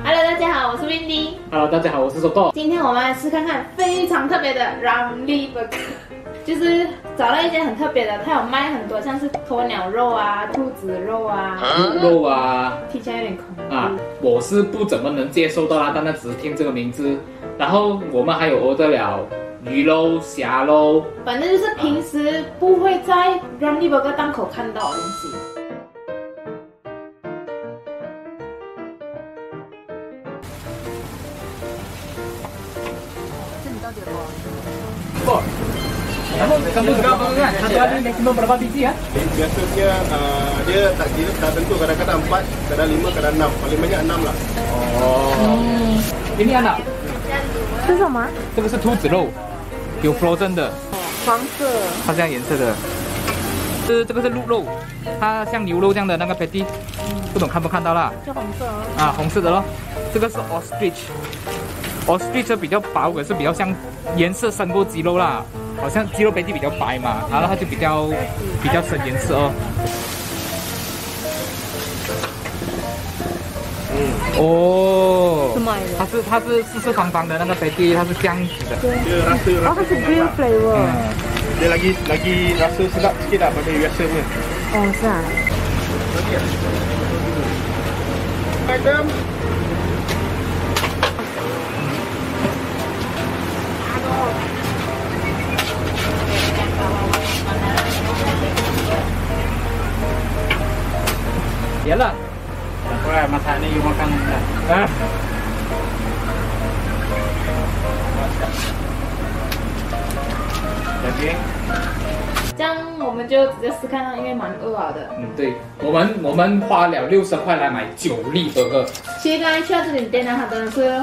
Hello， 大家好，我是 Windy。Hello， 大家好，我是 Soto。今天我们来试看看非常特别的 Ramly Burger， 就是找到一间很特别的，它有卖很多像是鸵鸟肉啊、兔子肉啊、鹿肉啊，听起来有点恐怖啊，我是不怎么能接受到啦，但那只是听这个名字。然后我们还有 order 了鱼肉、虾肉，反正就是平时不会在 Ramly Burger 档口看到的东西。Kamu berapa kan? Satu hari maximum berapa biji ya? Biasanya dia tak tentu, kadang-kadang 4, kadang 5, kadang 6. Paling banyak 6 lah. Oh. Ini anak， 这是什么？这个是兔子肉，有 frozen 的，黄色。它这样颜色的。这个是鹿肉，它像牛肉这样的那个 patty， 不懂看不看到啦？就红色哦。啊，红色的咯。这个是 ostrich，ostrich 比较薄，可是比较像颜色深过鸡肉啦。好像鸡肉 patty 比较白嘛，然后它就比较深颜色哦。哦，它是四四方方的那个 patty， 它是这样子的。Dia rasa Oh, it's a green flavor. dia lagi rasa sedap sikit lah pada biasa punya. Oh, 是啊。Madam. Yalah. Boleh masak ni you makan. Ah. 这样我们就直接试看了，因为蛮饿了的。对，我们花了60块来买9粒burger。其实刚才去到这里店呢，它真的是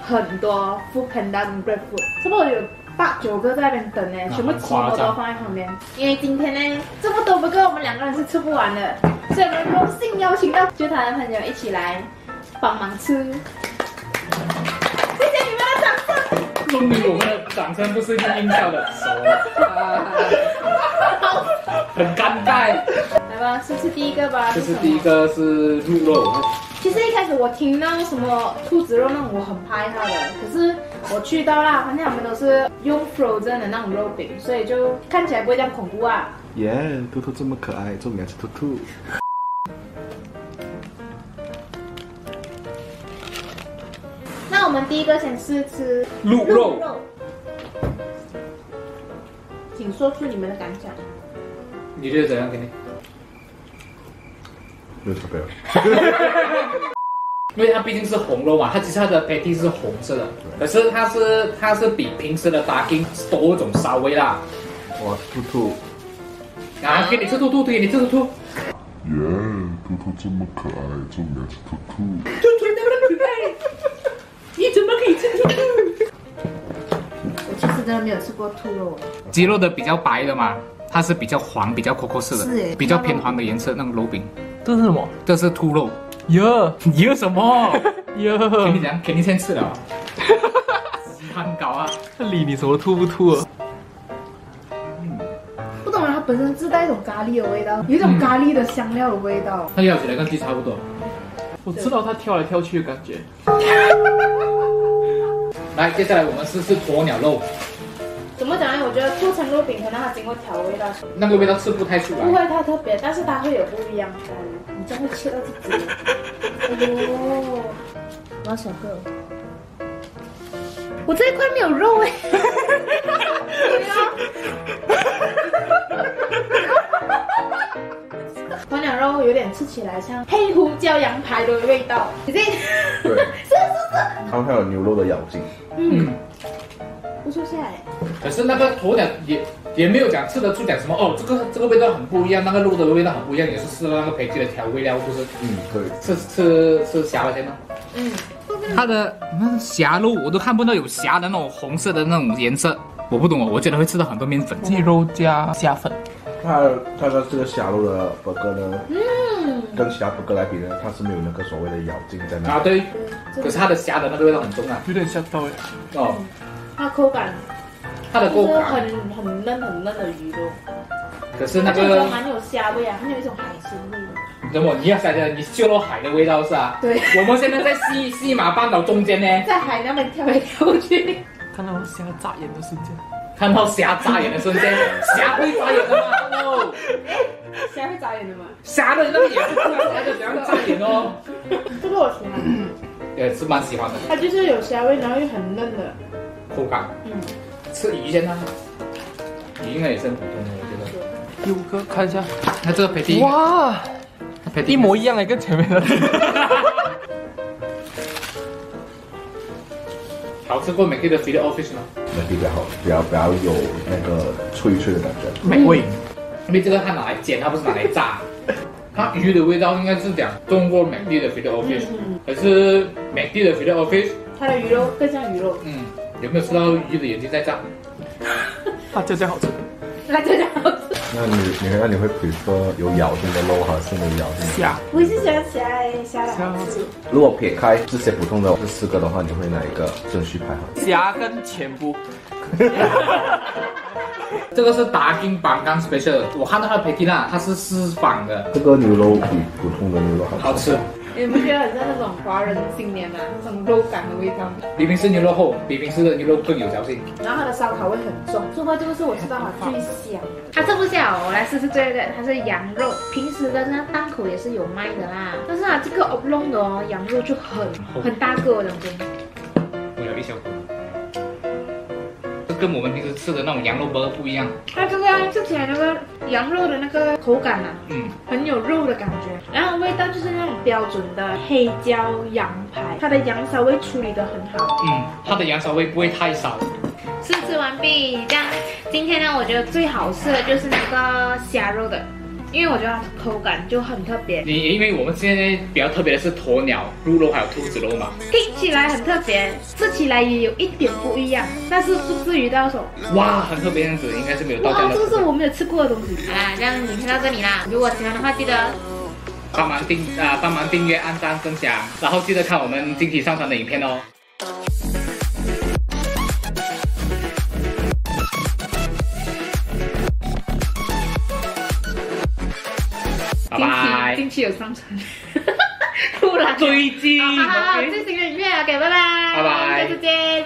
很多 Food Panda 跟 GrabFood，差不多有8、9个在那边等呢，全部齐活都放在旁边。因为今天呢这么多 burger， 我们2个人是吃不完的，所以我们荣幸邀请到就他的朋友一起来帮忙吃。谢谢你们的掌声。终于我们的掌声不是硬跳的手，很尴尬。来吧，试试第一个吧。这是第一个是鹿肉。其实一开始我听到什么兔子肉那种，我很怕它的。可是我去到啦，发现他们都是用 frozen 的那种肉饼，所以就看起来不会这样恐怖啊。耶，兔兔这么可爱，重点是兔兔。那我们第一个先试吃鹿肉，请说出你们的感想。你觉得怎样？给你？没有差别。因为它毕竟是红肉嘛，它其实它的 patty 是红色的，可是它是比平时的 ducking 多一种骚味啦。哇，兔兔。啊，给你吃兔兔，给你吃兔兔。耶，兔兔这么可爱，重点是兔兔。兔兔那么可爱，你怎么可以吃兔兔？我其实真的没有吃过兔肉。鸡肉的比较白的嘛，它是比较黄、比较 coco 的，是耶比较偏黄的颜色那种肉饼。这是什么？这是兔肉。哟有什么？哟，跟你讲，肯定先吃了。很高啊！理你什么吐不吐啊？不懂啊，它本身自带一种咖喱的味道，有一种咖喱的香料的味道。它咬起来跟鸡差不多。我知道它跳来跳去的感觉。来，接下来我们试试鸵鸟肉，怎么讲呢？我觉得做成肉饼可能它经过调味道，那个味道吃不太出来。不会太特别，但是它会有不一样。你这样会切到自己。哎呦，我要小个。我这一块没有肉哎。鸵鸟肉有点吃起来像黑胡椒羊排的味道，已经对，是。它们还有牛肉的咬劲。不错下来。可是那个鸵鸟也没有讲吃得出讲什么哦，这个味道很不一样，那个肉的味道很不一样，也是吃了那个培基的调味料，不是？对。吃虾了先吗？它的那虾肉我都看不到有虾的那种红色的那种颜色，我不懂哦，我觉得会吃到很多面粉。鸡肉加虾粉。它的这个虾肉的 burger 呢，跟其他 burger 来比呢，它是没有那个所谓的咬劲在那。啊，对。可是它的虾的那个味道很重啊。有点吓到哎。哦。它口感，它的口感很嫩的鱼肉。可是那我觉得个蛮有虾味啊，它有一种海鲜味。怎么？你要想着你嗅到海的味道是啊？对。我们现在在西马半岛中间呢，在海那边跳来跳去，看到虾眨眼的瞬间，看到虾眨眼的瞬间，虾会眨眼的吗？哦，虾会眨眼的吗？虾的那个眼是突然它就这样眨眼哦。这个我喜欢，也是蛮喜欢的，它就是有虾味，然后又很嫩的口感。吃鱼先啊，鱼应该也是很普通的，我觉得。有个看一下，那这个培地，哇，一模一样哎，跟前面的。好吃过美的 Filet O Fish 吗？美的比较好，比较有那个脆脆的感觉。美味，因为这个它拿来煎，它不是拿来炸。它鱼的味道应该是讲中国美的 Filet O Fish，可是美的 Filet O Fish， 它的鱼肉更像鱼肉。有没有吃到鱼的眼睛在炸？它这好吃。它真的好吃。那你会 prefer 有咬性的肉还是没有咬性的？虾，我是喜欢虾的好吃。如果撇开这些普通的这4个的话，你会哪一个顺序排好？虾跟全部。这个是达金榜刚 special， 我看到它的培地啦，它是4方的。这个牛肉比普通的牛肉好吃。你不觉得很像那种华人新年啊，那种肉感的味道？比平时牛肉厚，比平时的牛肉更有嚼劲。然后它的烧烤味很重，说话这个是我吃到它最香。它这部下我来试试这个，它是羊肉，平时的那档口也是有卖的啦。但是啊，这个 oblong 的哦，羊肉就很大个，我讲真。我有一小口。跟我们平时吃的那种羊肉burger不一样，它这个吃起来那个羊肉的那个口感啊，很有肉的感觉，然后味道就是那种标准的黑椒羊排，它的羊骚味处理得很好，它的羊骚味不会太少。试吃完毕，这样今天呢，我觉得最好吃的就是那个虾肉的。因为我觉得它口感就很特别，因为我们现在比较特别的是鸵鸟、鹿肉还有兔子肉嘛，听起来很特别，吃起来也有一点不一样，但是不至于到手。哇，很特别样子，应该是没有到这样的。这是我没有吃过的东西。这样你看到这里啦，如果喜欢的话，记得帮忙订阅、按赞、分享，然后记得看我们近期上传的影片哦。拜拜。近期有上传，突然最近，好，最新的影片 ，OK，拜拜，拜拜，下次见。